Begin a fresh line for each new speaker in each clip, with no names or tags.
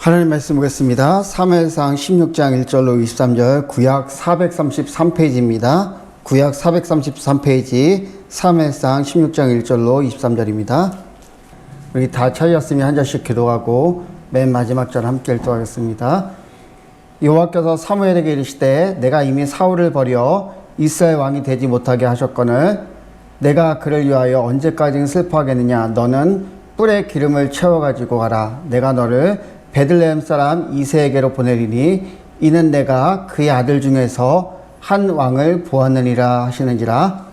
하나님 말씀 보겠습니다. 사무엘상 16장 1절로 23절, 구약 433페이지입니다. 구약 433페이지, 사무엘상 16장 1절로 23절입니다. 우리 다 찾으셨으면 한 절씩 기도하고 맨 마지막 절 함께 읽도하겠습니다. 여호와께서 사무엘에게 이르시되 내가 이미 사울을 버려 이스라엘 왕이 되지 못하게 하셨거늘 내가 그를 위하여 언제까지 슬퍼하겠느냐. 너는 뿔에 기름을 채워가지고 가라. 내가 너를 베들레헴 사람 이새에게로 보내리니 이는 내가 그의 아들 중에서 한 왕을 보았느니라 하시는지라.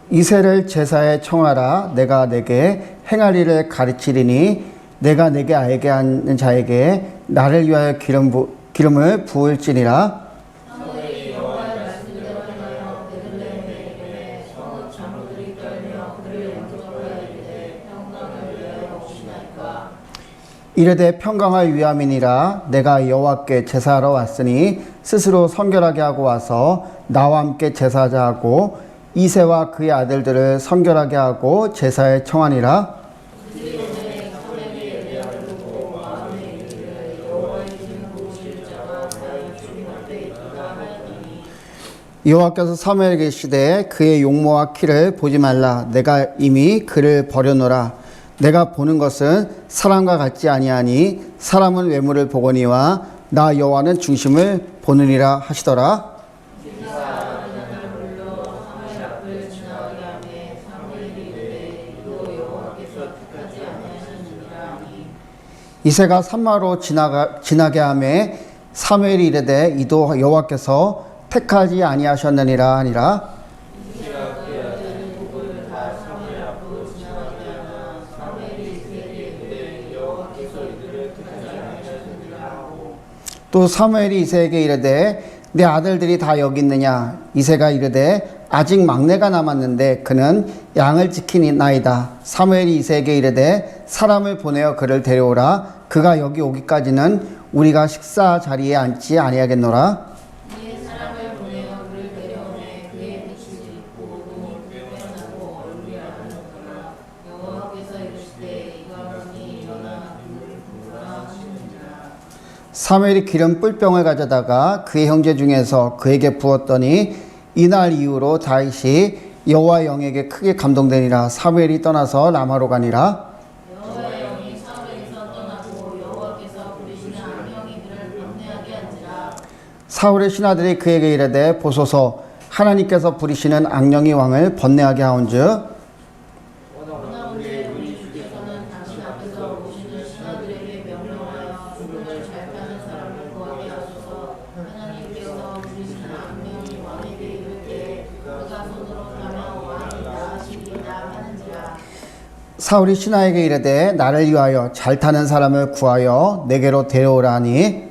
이새를 제사에 청하라. 내가 내게 행할 일을 가르치리니 내가 내게 알게 하는 자에게 나를 위하여 기름을 부을지니라.
사무엘이 여호와의 말씀대로 행하여 베들레헴에 성읍 장로들이 떨며 그를 영접하여 이르되 평강을 위하여 오시나이까.
이르되 평강을 위함이니라. 내가 여호와께 제사하러 왔으니 스스로 선결하게 하고 와서 나와 함께 제사하자 하고 이새와 그의 아들들을 선결하게 하고 제사에 청하니라. 여호와께서 사무엘에게 이르시되 그의 용모와 키를 보지 말라. 내가 이미 그를 버려놓으라. 내가 보는 것은 사람과 같지 아니하니 사람은 외모를 보거니와 나 여호와는 중심을 보느니라 하시더라. 이새가 산마로 지나게 하매 사무엘이 이르되 이도 여호와께서 택하지 아니하셨느니라 하니라. 또 사무엘이 이새에게 이르되 내 아들들이 다 여기 있느냐. 이새가 이르되 아직 막내가 남았는데 그는 양을 지키나이다. 사무엘이 이새에게 이르되 사람을 보내어 그를 데려오라. 그가 여기 오기까지는 우리가 식사 자리에 앉지 아니하겠노라.
이에 사람을 보내어 그를 데려오매 그의 빛이 있고 눈이 불편하고 얼굴이 아름다우더라. 여호와께서 이르시되 이가 보니 일어나 물을 부으라 하시니라.
사무엘이 기름 뿔병을 가져다가 그의 형제 중에서 그에게 부었더니 이날 이후로 다윗이 여호와의 영에게 크게 감동되니라. 사무엘이 떠나서 라마로 가니라.
여호와의 영이 사울에게서 떠나고 여호와께서 부리시는 악령이 그를 번뇌하게 한지라.
사울의 신하들이 그에게 이르되 보소서 하나님께서 부리시는 악령이 왕을 번뇌하게 하온즉
원하건대 우리 주께서는 당신 앞에서 오시는 신하들에게 명령하여 죽음을 잘 타는 사람을 구하게 하소서. 하나님께서 부리시는 악령이 왕에게 이를 때 그가 손으로 타며 왕이 나으시리이다 하는지라.
사울이 신하에게 이르되 나를 위하여 잘 타는 사람을 구하여 내게로 데려오라 하니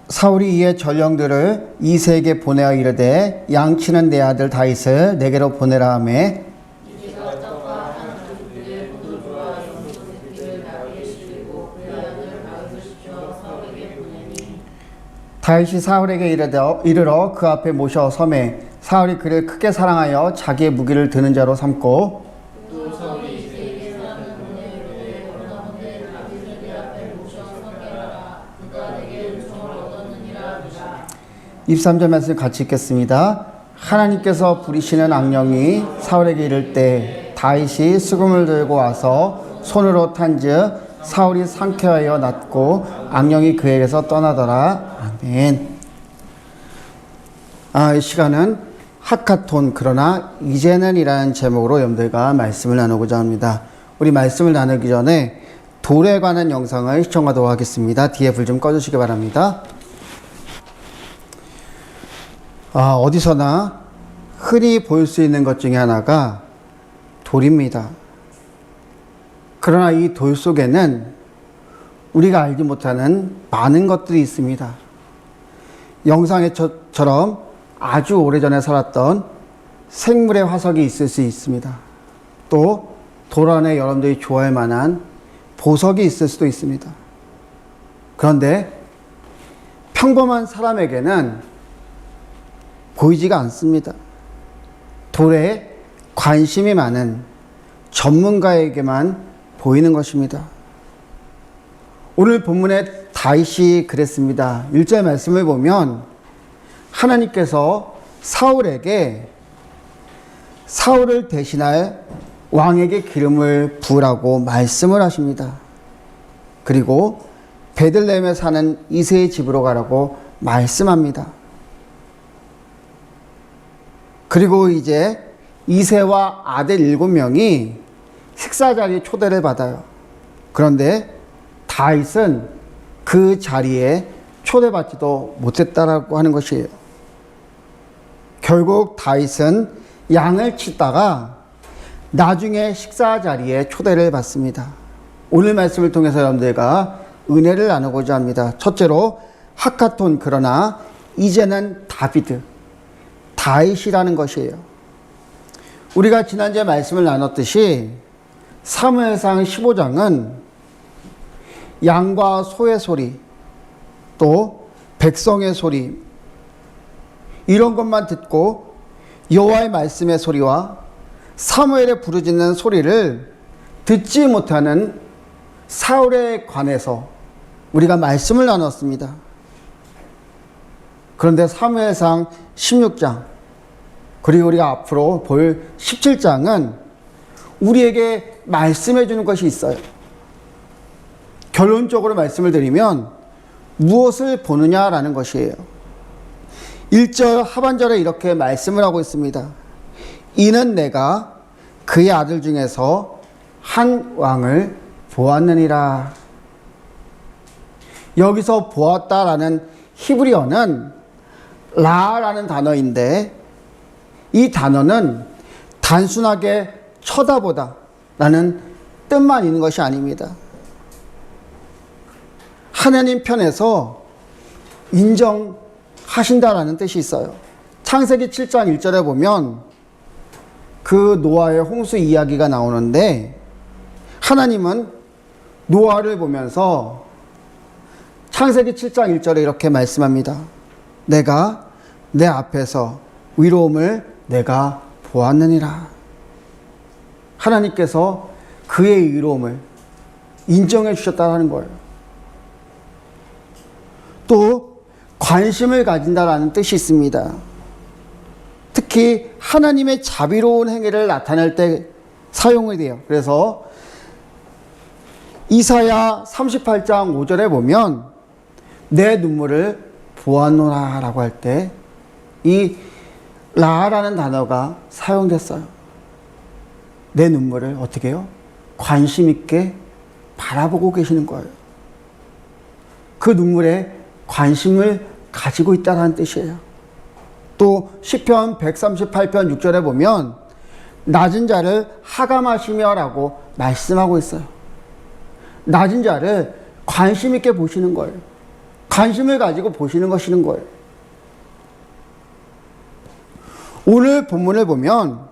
사울이 이에 전령들을 이새에게 보내어 이르되 양치는 내 아들 다윗을 내게로 보내라 하매 다윗이 사울에게 이르러 그 앞에 모셔 서매 사울이 그를 크게 사랑하여 자기의 무기를 드는 자로 삼고 23절 말씀 같이 읽겠습니다. 하나님께서 부리시는 악령이 사울에게 이를 때 다윗이 수금을 들고 와서 손으로 탄즉 사울이 상쾌하여 낫고 악령이 그에게서 떠나더라. 아멘. 이 시간은 하카톤 그러나 이제는 이라는 제목으로 여러분들과 말씀을 나누고자 합니다. 우리 말씀을 나누기 전에 돌에 관한 영상을 시청하도록 하겠습니다. 뒤에 불 좀 꺼주시기 바랍니다. 어디서나 흔히 볼 수 있는 것 중에 하나가 돌입니다. 그러나 이 돌 속에는 우리가 알지 못하는 많은 것들이 있습니다. 영상에처럼 아주 오래전에 살았던 생물의 화석이 있을 수 있습니다. 또 돌 안에 여러분들이 좋아할 만한 보석이 있을 수도 있습니다. 그런데 평범한 사람에게는 보이지가 않습니다. 돌에 관심이 많은 전문가에게만 보이는 것입니다. 오늘 본문에 다윗이 그랬습니다. 1절 말씀을 보면 하나님께서 사울에게 사울을 대신할 왕에게 기름을 부으라고 말씀을 하십니다. 그리고 베들레헴에 사는 이새의 집으로 가라고 말씀합니다. 그리고 이제 이새와 아들 7명이 식사 자리에 초대를 받아요. 그런데 다윗은 그 자리에 초대받지도 못했다라고 하는 것이에요. 결국 다윗은 양을 치다가 나중에 식사 자리에 초대를 받습니다. 오늘 말씀을 통해서 여러분들과 은혜를 나누고자 합니다. 첫째로 하카톤, 그러나 이제는 다윗이라는 것이에요. 우리가 지난주에 말씀을 나눴듯이 사무엘상 15장은 양과 소의 소리, 또 백성의 소리, 이런 것만 듣고 여호와의 말씀의 소리와 사무엘의 부르짖는 소리를 듣지 못하는 사울에 관해서 우리가 말씀을 나눴습니다. 그런데 사무엘상 16장, 그리고 우리가 앞으로 볼 17장은 우리에게 말씀해 주는 것이 있어요. 결론적으로 말씀을 드리면 무엇을 보느냐라는 것이에요. 1절 하반절에 이렇게 말씀을 하고 있습니다. 이는 내가 그의 아들 중에서 한 왕을 보았느니라. 여기서 보았다라는 히브리어는 라라는 단어인데, 이 단어는 단순하게 쳐다보다 라는 뜻만 있는 것이 아닙니다. 하나님 편에서 인정하신다라는 뜻이 있어요. 창세기 7장 1절에 보면 그 노아의 홍수 이야기가 나오는데, 하나님은 노아를 보면서 창세기 7장 1절에 이렇게 말씀합니다. 내가 내 앞에서 위로움을 내가 보았느니라. 하나님께서 그의 위로움을 인정해 주셨다는 거예요. 또 관심을 가진다라는 뜻이 있습니다. 특히 하나님의 자비로운 행위를 나타낼 때 사용이 돼요. 그래서 이사야 38장 5절에 보면 내 눈물을 보았노라 라고 할 때 이 라라는 단어가 사용됐어요. 내 눈물을 어떻게 해요? 관심 있게 바라보고 계시는 거예요. 그 눈물에 관심을 가지고 있다는 뜻이에요. 또 시편 138편 6절에 보면 낮은 자를 하감하시며 라고 말씀하고 있어요. 낮은 자를 관심 있게 보시는 거예요. 관심을 가지고 보시는 것이는 거예요. 오늘 본문을 보면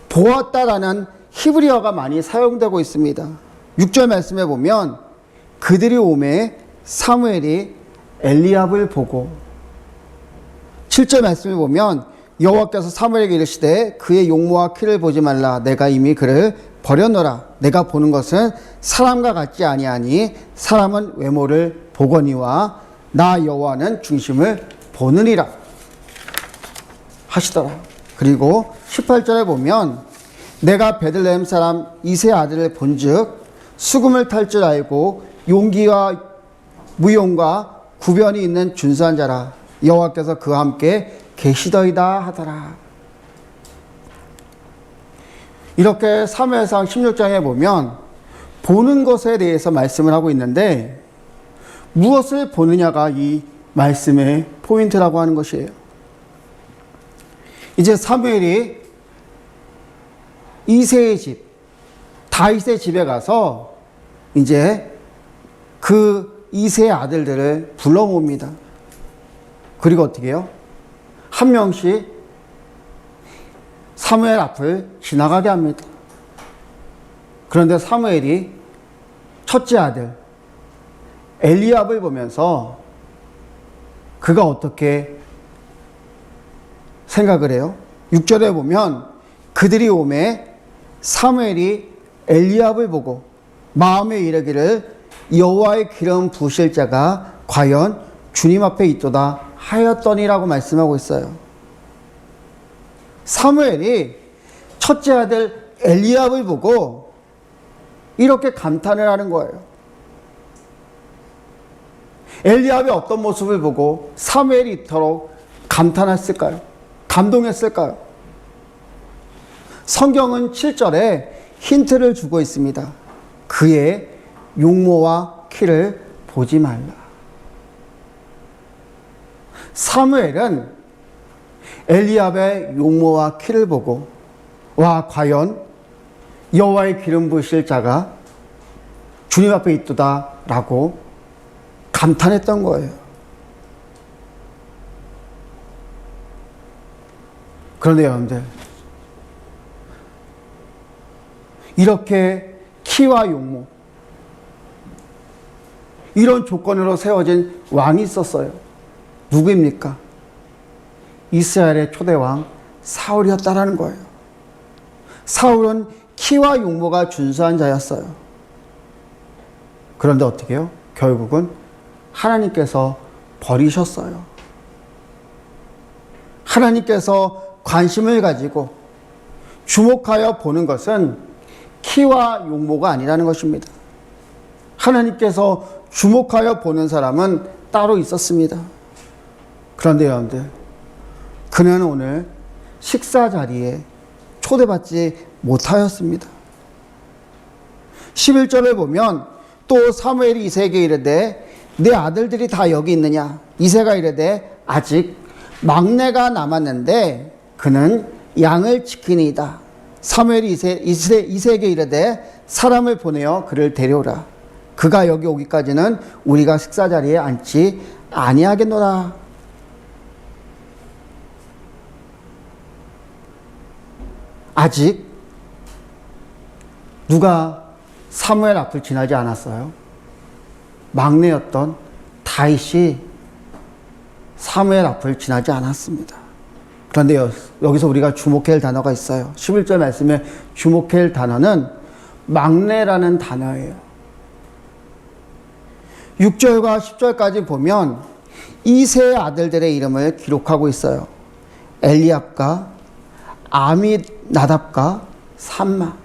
보았다라는 히브리어가 많이 사용되고 있습니다. 6절 말씀에 보면 그들이 오매 사무엘이 엘리압을 보고, 7절 말씀을 보면 여호와께서 사무엘에게 이르시되 그의 용모와 키를 보지 말라. 내가 이미 그를 버렸노라. 내가 보는 것은 사람과 같지 아니하니 사람은 외모를 보거니와 나 여호와는 중심을 보느니라 하시더라. 그리고 18절에 보면 내가 베들레헴 사람 이새 아들을 본즉 수금을 탈 줄 알고 용기와 무용과 구변이 있는 준수한 자라. 여호와께서 그와 함께 계시더이다 하더라. 이렇게 사무엘상 16장에 보면 보는 것에 대해서 말씀을 하고 있는데, 무엇을 보느냐가 이 말씀의 포인트라고 하는 것이에요. 이제 사무엘이 이새의 집, 다윗의 집에 가서 이제 그 이세 아들들을 불러 모읍니다. 그리고 어떻게 해요? 한 명씩 사무엘 앞을 지나가게 합니다. 그런데 사무엘이 첫째 아들 엘리압을 보면서 그가 어떻게 생각을 해요? 6절에 보면 그들이 오매 사무엘이 엘리압을 보고 마음에 이르기를 여호와의 기름 부으실 자가 과연 주님 앞에 있도다 하였더니라고 말씀하고 있어요. 사무엘이 첫째 아들 엘리압을 보고 이렇게 감탄을 하는 거예요. 엘리압의 어떤 모습을 보고 사무엘이 이토록 감탄했을까요? 감동했을까요? 성경은 7절에 힌트를 주고 있습니다. 그의 용모와 키를 보지 말라. 사무엘은 엘리압의 용모와 키를 보고 와 과연 여호와의 기름 부으실 자가 주님 앞에 있도다 라고 감탄했던 거예요. 그런데 여러분들 이렇게 키와 용모 이런 조건으로 세워진 왕이 있었어요. 누구입니까? 이스라엘의 초대왕 사울이었다라는 거예요. 사울은 키와 용모가 준수한 자였어요. 그런데 어떻게 해요? 결국은 하나님께서 버리셨어요. 하나님께서 관심을 가지고 주목하여 보는 것은 키와 용모가 아니라는 것입니다. 하나님께서 주목하여 보는 사람은 따로 있었습니다. 그런데 여러분들, 그는 오늘 식사 자리에 초대받지 못하였습니다. 11절을 보면 또 사무엘이 이새에게 이르되 내 아들들이 다 여기 있느냐? 이새가 이르되 아직 막내가 남았는데 그는 양을 지키니이다. 사무엘이 이새에게 이르되 사람을 보내어 그를 데려오라. 그가 여기 오기까지는 우리가 식사 자리에 앉지 아니하겠노라. 아직 누가 사무엘 앞을 지나지 않았어요. 막내였던 다윗이 사무엘 앞을 지나지 않았습니다. 그런데 여기서 우리가 주목해야 할 단어가 있어요. 11절 말씀에 주목해야 할 단어는 막내라는 단어예요. 6절과 10절까지 보면 이 세 아들들의 이름을 기록하고 있어요. 엘리압과 아미나답과 삼마.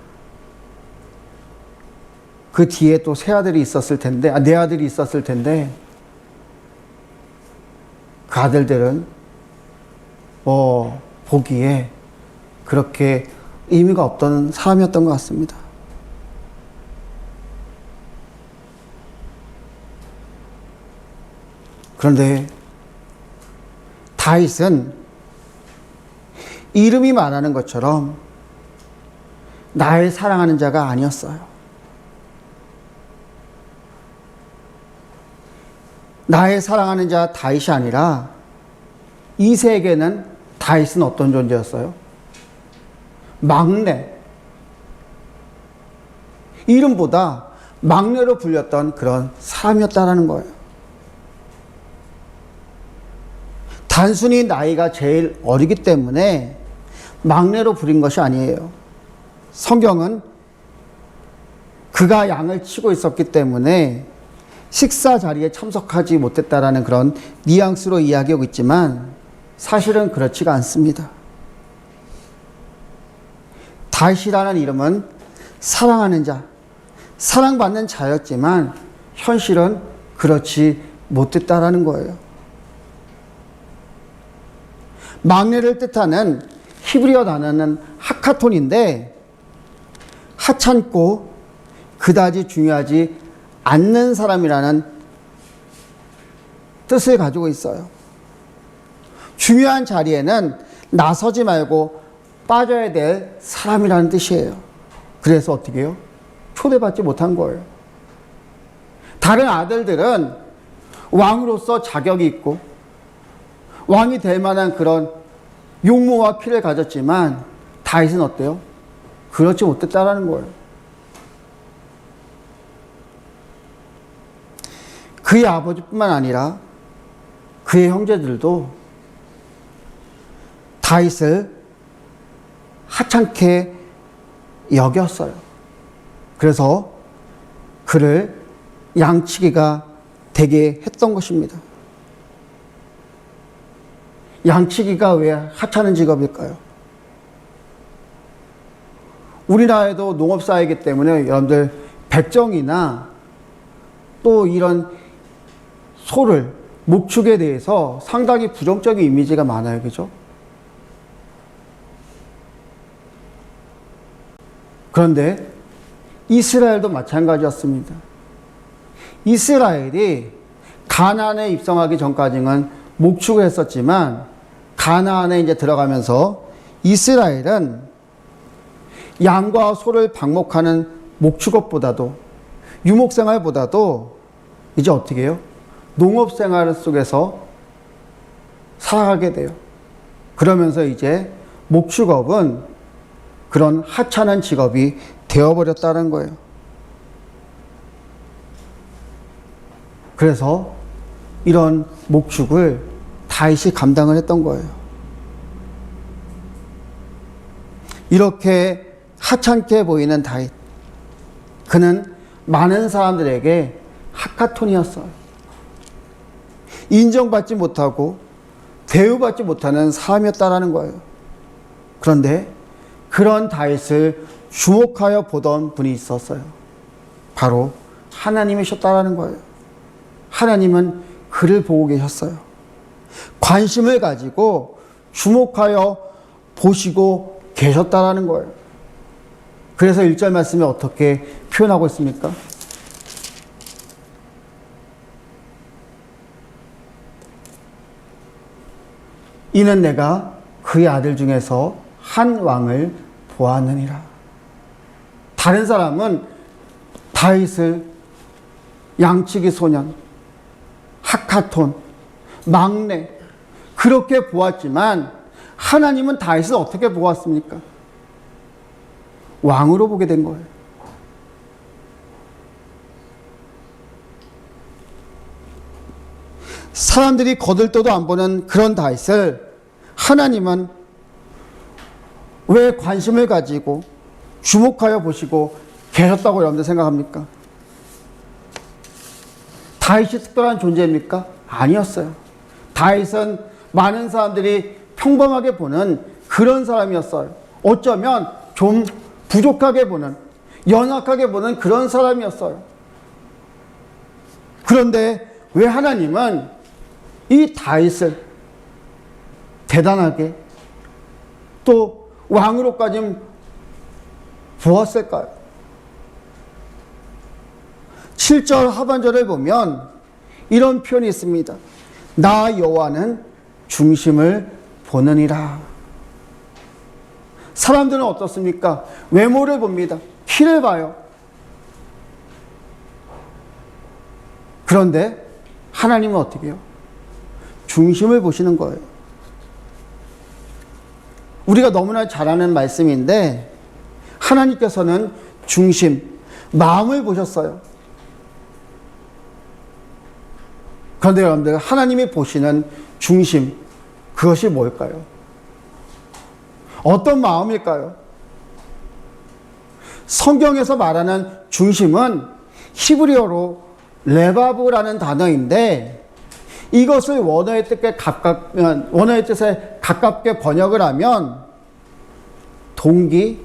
그 뒤에 또 세 아들이 있었을 텐데, 네 아들이 있었을 텐데, 그 아들들은 보기에 그렇게 의미가 없던 사람이었던 것 같습니다. 그런데 다윗은 이름이 말하는 것처럼 나를 사랑하는 자가 아니었어요. 나의 사랑하는 자 다윗이 아니라 이새에게는 다윗은 어떤 존재였어요? 막내. 이름보다 막내로 불렸던 그런 사람이었다라는 거예요. 단순히 나이가 제일 어리기 때문에 막내로 부린 것이 아니에요. 성경은 그가 양을 치고 있었기 때문에 식사 자리에 참석하지 못했다라는 그런 뉘앙스로 이야기하고 있지만 사실은 그렇지가 않습니다. 다윗이라는 이름은 사랑하는 자, 사랑받는 자였지만 현실은 그렇지 못했다라는 거예요. 막내를 뜻하는 히브리어 단어는 하카톤인데 하찮고 그다지 중요하지 않는 사람이라는 뜻을 가지고 있어요. 중요한 자리에는 나서지 말고 빠져야 될 사람이라는 뜻이에요. 그래서 어떻게 해요? 초대받지 못한 거예요. 다른 아들들은 왕으로서 자격이 있고 왕이 될 만한 그런 용모와 피를 가졌지만 다윗은 어때요? 그렇지 못했다라는 거예요. 그의 아버지뿐만 아니라 그의 형제들도 다윗을 하찮게 여겼어요. 그래서 그를 양치기가 되게 했던 것입니다. 양치기가 왜 하찮은 직업일까요? 우리나라에도 농업사회이기 때문에 여러분들 백정이나 또 이런 소를, 목축에 대해서 상당히 부정적인 이미지가 많아요. 그죠? 그런데 이스라엘도 마찬가지였습니다. 이스라엘이 가나안에 입성하기 전까지는 목축을 했었지만 가나안에 이제 들어가면서 이스라엘은 양과 소를 방목하는 목축업보다도 유목생활보다도 이제 어떻게 해요? 농업생활 속에서 살아가게 돼요. 그러면서 이제 목축업은 그런 하찮은 직업이 되어버렸다는 거예요. 그래서 이런 목축을 다윗이 감당을 했던 거예요. 이렇게 하찮게 보이는 다윗, 그는 많은 사람들에게 하카톤이었어요. 인정받지 못하고 대우받지 못하는 사람이었다라는 거예요. 그런데 그런 다윗을 주목하여 보던 분이 있었어요. 바로 하나님이셨다라는 거예요. 하나님은 그를 보고 계셨어요. 관심을 가지고 주목하여 보시고 계셨다라는 거예요. 그래서 1절 말씀에 어떻게 표현하고 있습니까? 이는 내가 그의 아들 중에서 한 왕을 보았느니라. 다른 사람은 다윗을 양치기 소년, 하카톤, 막내 그렇게 보았지만 하나님은 다윗을 어떻게 보았습니까? 왕으로 보게 된 거예요. 사람들이 거들떠도 안 보는 그런 다윗을 하나님은 왜 관심을 가지고 주목하여 보시고 계셨다고 여러분들 생각합니까? 다윗이 특별한 존재입니까? 아니었어요. 다윗은 많은 사람들이 평범하게 보는 그런 사람이었어요. 어쩌면 좀 부족하게 보는, 연약하게 보는 그런 사람이었어요. 그런데 왜 하나님은 이 다윗을 대단하게 또 왕으로까지 부었을까요? 7절 하반절을 보면 이런 표현이 있습니다. 나 여호와는 중심을 보느니라. 사람들은 어떻습니까? 외모를 봅니다. 키를 봐요. 그런데 하나님은 어떻게 해요? 중심을 보시는 거예요. 우리가 너무나 잘 아는 말씀인데 하나님께서는 중심, 마음을 보셨어요. 그런데 여러분들 하나님이 보시는 중심, 그것이 뭘까요? 어떤 마음일까요? 성경에서 말하는 중심은 히브리어로 레바브라는 단어인데 이것을 원어의 뜻에 가깝게 번역을 하면 동기,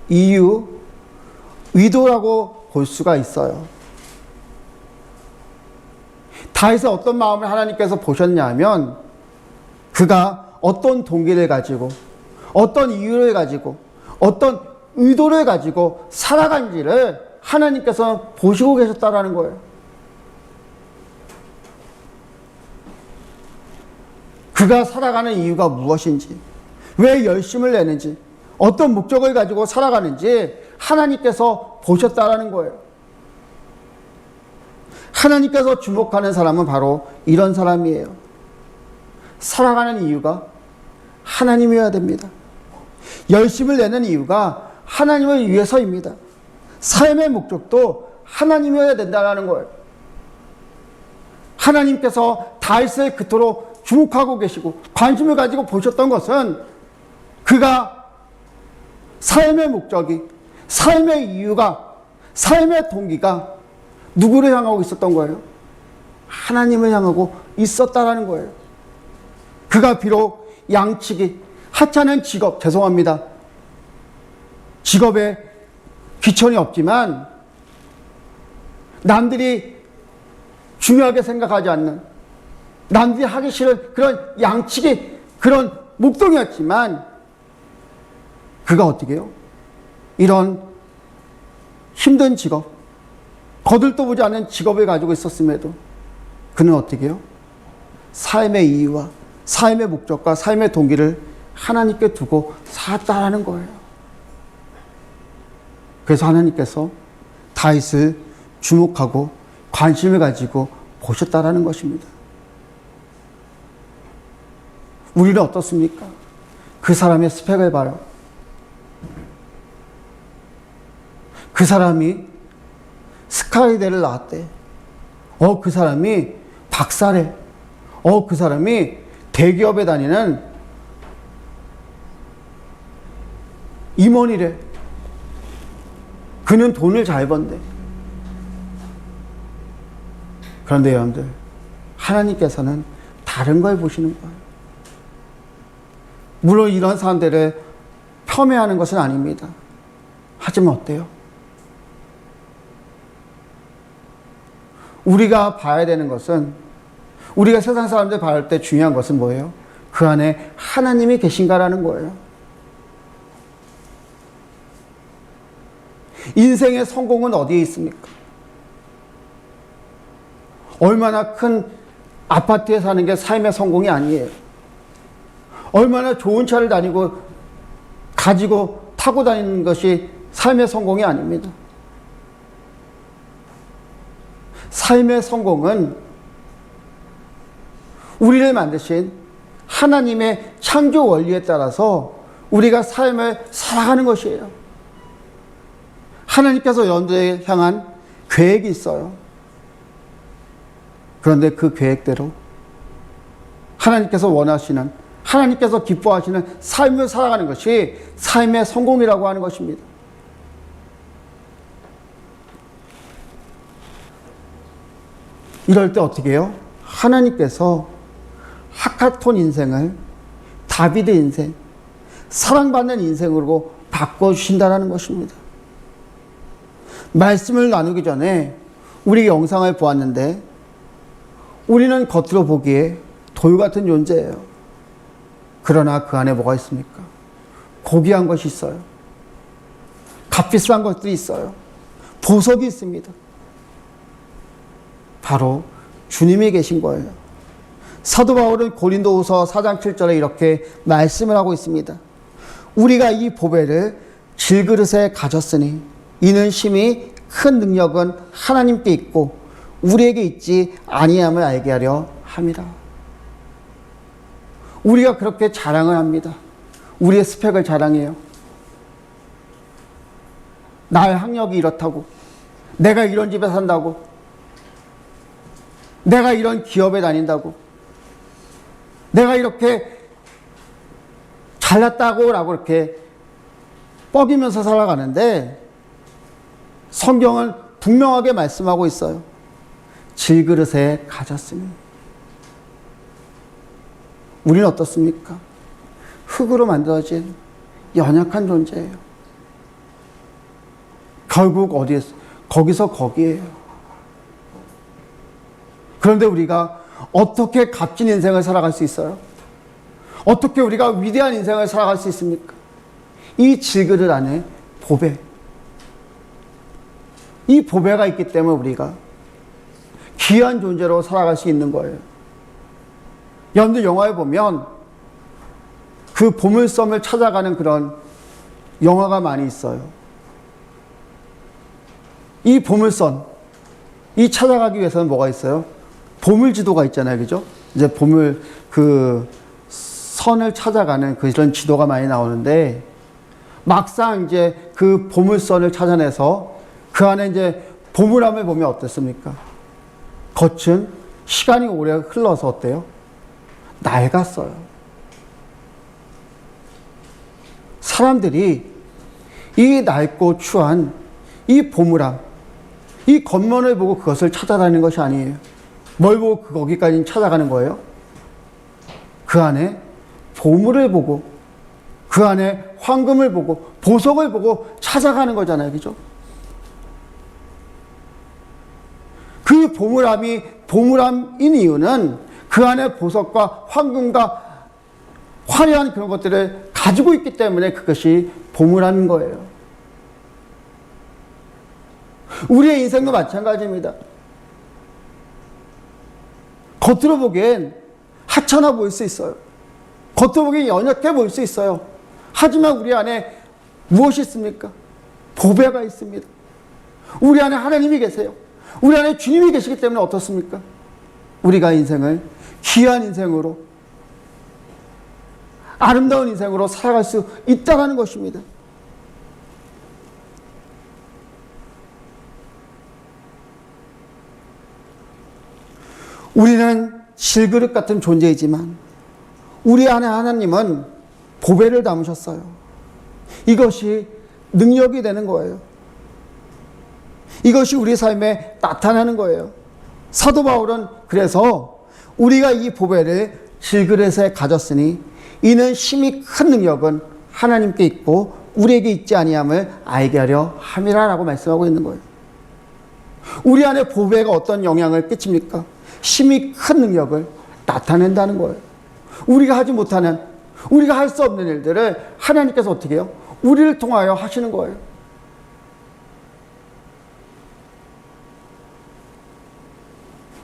이유, 의도라고 볼 수가 있어요. 다윗의 어떤 마음을 하나님께서 보셨냐면 그가 어떤 동기를 가지고 어떤 이유를 가지고 어떤 의도를 가지고 살아간지를 하나님께서 보시고 계셨다라는 거예요. 그가 살아가는 이유가 무엇인지, 왜 열심을 내는지, 어떤 목적을 가지고 살아가는지 하나님께서 보셨다라는 거예요. 하나님께서 주목하는 사람은 바로 이런 사람이에요. 살아가는 이유가 하나님이어야 됩니다. 열심을 내는 이유가 하나님을 위해서입니다. 삶의 목적도 하나님이어야 된다는 거예요. 하나님께서 다윗을 그토록 주목하고 계시고 관심을 가지고 보셨던 것은 그가 삶의 목적이, 삶의 이유가, 삶의 동기가 누구를 향하고 있었던 거예요? 하나님을 향하고 있었다라는 거예요. 그가 비록 양치기, 하찮은 직업, 죄송합니다. 직업에 귀천이 없지만 남들이 중요하게 생각하지 않는, 남들이 하기 싫은 그런 양치기, 그런 목동이었지만 그가 어떻게 해요? 이런 힘든 직업, 거들떠 보지 않은 직업을 가지고 있었음에도 그는 어떻게 해요? 삶의 이유와 삶의 목적과 삶의 동기를 하나님께 두고 살았다라는 거예요. 그래서 하나님께서 다윗을 주목하고 관심을 가지고 보셨다라는 것입니다. 우리는 어떻습니까? 그 사람의 스펙을 봐요. 그 사람이 스카이대를 나왔대. 그 사람이 박사래. 그 사람이 대기업에 다니는 임원이래. 그는 돈을 잘 번대. 그런데 여러분들, 하나님께서는 다른 걸 보시는 거예요. 물론 이런 사람들을 폄훼하는 것은 아닙니다. 하지만 어때요? 우리가 봐야 되는 것은, 우리가 세상 사람들 봐야 할 때 중요한 것은 뭐예요? 그 안에 하나님이 계신가라는 거예요. 인생의 성공은 어디에 있습니까? 얼마나 큰 아파트에 사는 게 삶의 성공이 아니에요. 얼마나 좋은 차를 가지고 타고 다니는 것이 삶의 성공이 아닙니다. 삶의 성공은 우리를 만드신 하나님의 창조 원리에 따라서 우리가 삶을 살아가는 것이에요. 하나님께서 여러분들에 향한 계획이 있어요. 그런데 그 계획대로 하나님께서 원하시는, 하나님께서 기뻐하시는 삶을 살아가는 것이 삶의 성공이라고 하는 것입니다. 이럴 때 어떻게 해요? 하나님께서 하카톤 인생을 다비드 인생, 사랑받는 인생으로 바꿔주신다는 것입니다. 말씀을 나누기 전에 우리 영상을 보았는데 우리는 겉으로 보기에 돌 같은 존재예요. 그러나 그 안에 뭐가 있습니까? 고귀한 것이 있어요. 값비싼 것들이 있어요. 보석이 있습니다. 바로 주님이 계신 거예요. 사도 바울은 고린도후서 4장 7절에 이렇게 말씀을 하고 있습니다. 우리가 이 보배를 질그릇에 가졌으니 이는 심히 큰 능력은 하나님께 있고 우리에게 있지 아니함을 알게 하려 함이라. 우리가 그렇게 자랑을 합니다. 우리의 스펙을 자랑해요. 나의 학력이 이렇다고, 내가 이런 집에 산다고, 내가 이런 기업에 다닌다고, 내가 이렇게 잘났다고 라고 이렇게 뻐기면서 살아가는데 성경은 분명하게 말씀하고 있어요. 질그릇에 가졌으니. 우리는 어떻습니까? 흙으로 만들어진 연약한 존재예요. 결국 거기서 거기에요. 그런데 우리가 어떻게 값진 인생을 살아갈 수 있어요? 어떻게 우리가 위대한 인생을 살아갈 수 있습니까? 이 질그릇 안에 보배. 이 보배가 있기 때문에 우리가 귀한 존재로 살아갈 수 있는 거예요. 여러분들 영화에 보면 그 보물섬을 찾아가는 그런 영화가 많이 있어요. 이 보물섬, 이 찾아가기 위해서는 뭐가 있어요? 보물지도가 있잖아요. 그죠? 이제 보물, 선을 찾아가는 그런 지도가 많이 나오는데, 막상 이제 그 보물선을 찾아내서 그 안에 이제 보물함을 보면 어떻습니까? 겉은 시간이 오래 흘러서 어때요? 낡았어요. 사람들이 이 낡고 추한 이 보물함, 이 겉면을 보고 그것을 찾아다니는 것이 아니에요. 뭘 보고 거기까지 찾아가는 거예요? 그 안에 보물을 보고, 그 안에 황금을 보고, 보석을 보고 찾아가는 거잖아요. 그죠? 그 보물함이 보물함인 이유는 그 안에 보석과 황금과 화려한 그런 것들을 가지고 있기 때문에 그것이 보물함인 거예요. 우리의 인생도 마찬가지입니다. 겉으로 보기엔 하찮아 보일 수 있어요. 겉으로 보기엔 연약해 보일 수 있어요. 하지만 우리 안에 무엇이 있습니까? 보배가 있습니다. 우리 안에 하나님이 계세요. 우리 안에 주님이 계시기 때문에 어떻습니까? 우리가 인생을 귀한 인생으로, 아름다운 인생으로 살아갈 수 있다는 것입니다. 우리는 질그릇 같은 존재이지만 우리 안에 하나님은 보배를 담으셨어요. 이것이 능력이 되는 거예요. 이것이 우리 삶에 나타나는 거예요. 사도 바울은 그래서 우리가 이 보배를 질그릇에 가졌으니 이는 심히 큰 능력은 하나님께 있고 우리에게 있지 아니함을 알게 하려 함이라라고 말씀하고 있는 거예요. 우리 안에 보배가 어떤 영향을 끼칩니까? 심히 큰 능력을 나타낸다는 거예요. 우리가 하지 못하는, 우리가 할 수 없는 일들을 하나님께서 어떻게 해요? 우리를 통하여 하시는 거예요.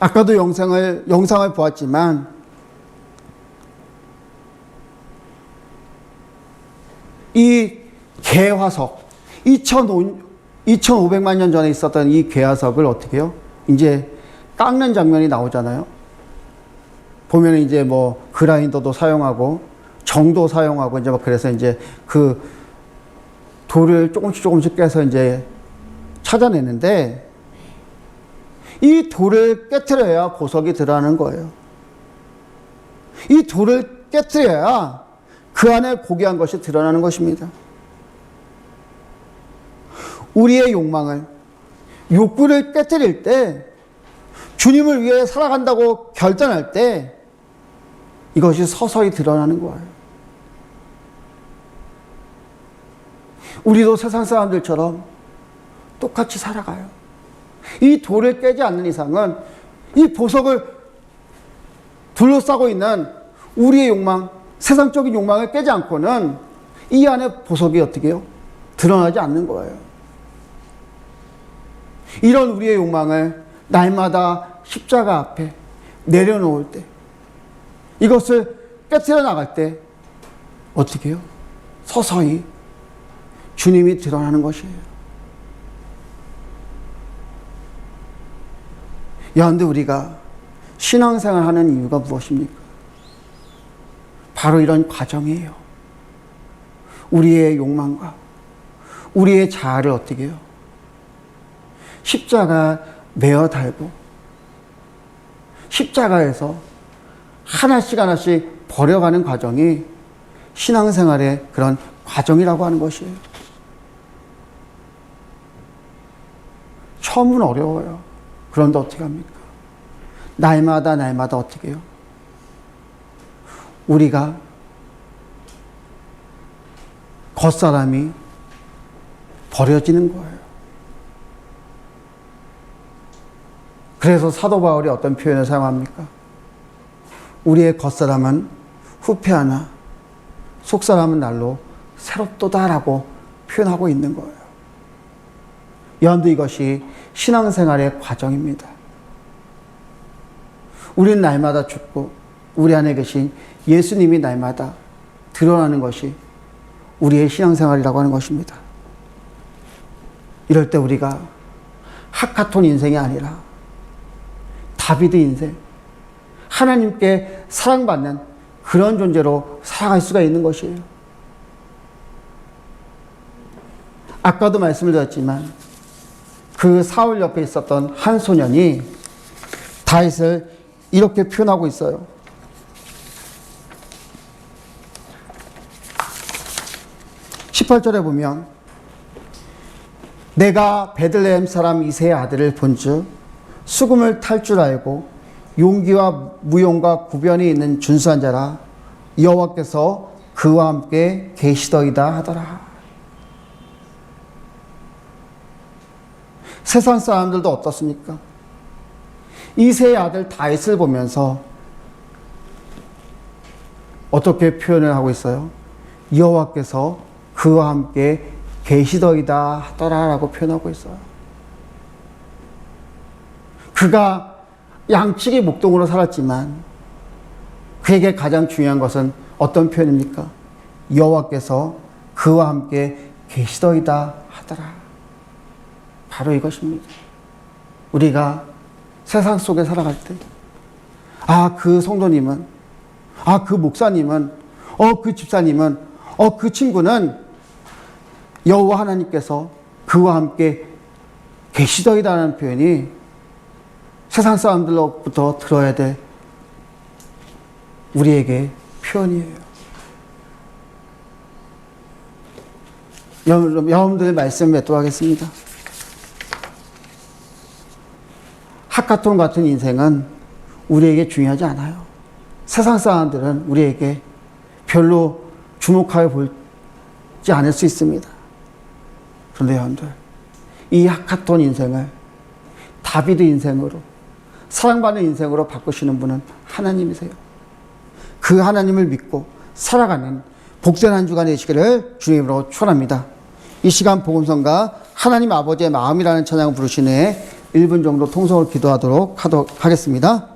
아까도 영상을 보았지만 이 개화석, 2500만 년 전에 있었던 이 개화석을 어떻게 해요? 이제 깎는 장면이 나오잖아요. 보면 이제 뭐 그라인더도 사용하고 정도 사용하고 이제 막 그래서 이제 그 돌을 조금씩 깨서 이제 찾아내는데 이 돌을 깨트려야 보석이 들어가는 거예요. 이 돌을 깨트려야 그 안에 고귀한 것이 드러나는 것입니다. 우리의 욕구를 깨트릴 때, 주님을 위해 살아간다고 결단할 때 이것이 서서히 드러나는 거예요. 우리도 세상 사람들처럼 똑같이 살아가요. 이 돌을 깨지 않는 이상은 이 보석을 둘러싸고 있는 우리의 욕망, 세상적인 욕망을 깨지 않고는 이 안에 보석이 어떻게 해요? 드러나지 않는 거예요. 이런 우리의 욕망을 날마다 십자가 앞에 내려놓을 때, 이것을 깨트려 나갈 때 어떻게 해요? 서서히 주님이 드러나는 것이에요. 그런데 우리가 신앙생활 하는 이유가 무엇입니까? 바로 이런 과정이에요. 우리의 욕망과 우리의 자아를 어떻게 해요? 십자가 매어 달고 십자가에서 하나씩 버려가는 과정이 신앙생활의 그런 과정이라고 하는 것이에요. 처음은 어려워요. 그런데 어떻게 합니까? 날마다 어떻게 해요? 우리가 겉사람이 버려지는 거예요. 그래서 사도 바울이 어떤 표현을 사용합니까? 우리의 겉사람은 후패하나 속사람은 날로 새롭도다라고 표현하고 있는 거예요. 여러분들, 이것이 신앙생활의 과정입니다. 우리는 날마다 죽고 우리 안에 계신 예수님이 날마다 드러나는 것이 우리의 신앙생활이라고 하는 것입니다. 이럴 때 우리가 하카톤 인생이 아니라 다비드 인생. 하나님께 사랑받는 그런 존재로 살아갈 수가 있는 것이에요. 아까도 말씀을 드렸지만 그 사울 옆에 있었던 한 소년이 다윗을 이렇게 표현하고 있어요. 18절에 보면 내가 베들레헴 사람 이새의 아들을 본즉 수금을 탈 줄 알고 용기와 무용과 구변이 있는 준수한 자라 여호와께서 그와 함께 계시더이다 하더라. 세상 사람들도 어떻습니까? 이새의 아들 다윗을 보면서 어떻게 표현을 하고 있어요? 여호와께서 그와 함께 계시더이다 하더라라고 표현하고 있어요. 그가 양치기 목동으로 살았지만 그에게 가장 중요한 것은 어떤 표현입니까? 여호와께서 그와 함께 계시더이다 하더라. 바로 이것입니다. 우리가 세상 속에 살아갈 때, 그 성도님은, 그 목사님은, 그 집사님은, 그 친구는 여호와 하나님께서 그와 함께 계시더이다라는 표현이 세상 사람들로부터 들어야 될 우리에게 표현이에요. 여러분들의 말씀 맺도록 하겠습니다. 하카톤 같은 인생은 우리에게 중요하지 않아요. 세상 사람들은 우리에게 별로 주목하여 보지 않을 수 있습니다. 그런데 여러분들, 이 하카톤 인생을 다비드 인생으로, 사랑받는 인생으로 바꾸시는 분은 하나님이세요. 그 하나님을 믿고 살아가는 복된 한 주간 되시기를 주님으로 축원합니다. 이 시간 복음성가 하나님 아버지의 마음이라는 찬양을 부르신 후에 1분 정도 통성을 기도하도록 하겠습니다.